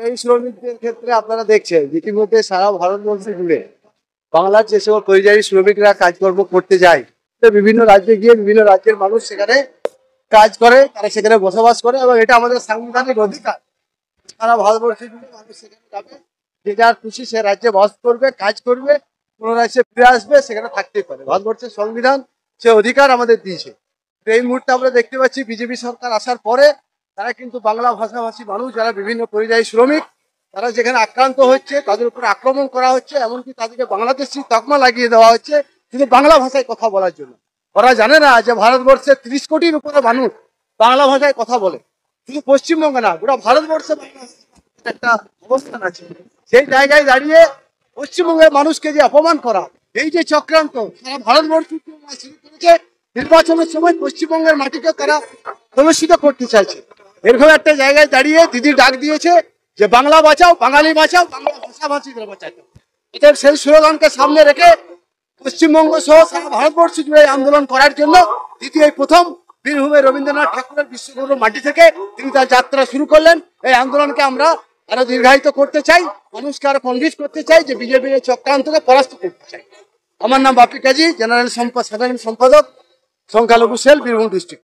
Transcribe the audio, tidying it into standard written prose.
এই শ্রমিকদের ক্ষেত্রে আপনারা দেখছেন ইতিমধ্যে সারা ভারতবর্ষ জুড়ে বাংলার যে সকল পরিযায়ী শ্রমিকরা কাজকর্ম করতে যায়, বিভিন্ন রাজ্যে গিয়ে বিভিন্ন রাজ্যের মানুষ সেখানে কাজ করে, তারা সেখানে বসবাস করে এবং এটা আমাদের সাংবিধানিক অধিকার। সারা ভারতবর্ষে জুড়ে মানুষ সেখানে যাবে, যে যার খুশি সে রাজ্যে বাস করবে, কাজ করবে, পুনরায় সে ফিরে আসবে, সেখানে থাকতেই পারে। ভারতবর্ষের সংবিধান সে অধিকার আমাদের দিয়েছে। তো এই মুহূর্তে আমরা দেখতে পাচ্ছি বিজেপি সরকার আসার পরে তারা কিন্তু বাংলা ভাষাভাষী মানুষ যারা বিভিন্ন পরিযায়ী শ্রমিক, তারা যেখানে আক্রান্ত হচ্ছে, তাদের উপরে আক্রমণ করা হচ্ছে, এমনকি তাদেরকে বাংলাদেশি তকমা লাগিয়ে দেওয়া হচ্ছে শুধু বাংলা ভাষায় কথা বলার জন্য। ওরা জানে না যে ভারতবর্ষের 30 কোটির উপরে মানুষ বাংলা ভাষায় কথা বলে। শুধু পশ্চিমবঙ্গে না, গোটা ভারতবর্ষে একটা অবস্থান আছে। সেই জায়গায় দাঁড়িয়ে পশ্চিমবঙ্গের মানুষকে যে অপমান করা, এই যে চক্রান্ত সারা ভারতবর্ষ শুরু করেছে, নির্বাচনের সময় পশ্চিমবঙ্গের মাটিকে তারা কলুষিত করতে চাইছে। এরকম একটা জায়গায় দাঁড়িয়ে দিদি ডাক দিয়েছে যে বাংলা বাঁচাও, বাঙালি বাঁচাও, বাংলা ভাষাভাষীদের বাঁচাতে। এদের সেই স্লোগানকে সামনে রেখে পশ্চিমবঙ্গ সহ সারা ভারতবর্ষ জুড়ে আন্দোলন করার জন্য দিদি এই প্রথম বীরভূমে রবীন্দ্রনাথ ঠাকুরের বিশ্বগুরু মাটি থেকে তিনি তার যাত্রা শুরু করলেন। এই আন্দোলনকে আমরা আরো দীর্ঘায়িত করতে চাই, মানুষকে আরো কনভিন্স করতে চাই যে বিজেপির এই চক্রান্তকে পরাস্ত করতে চাই। আমার নাম বাপি কাজী, সাধারণ সম্পাদক, সংখ্যালঘু সেল, বীরভূম ডিস্ট্রিক্ট।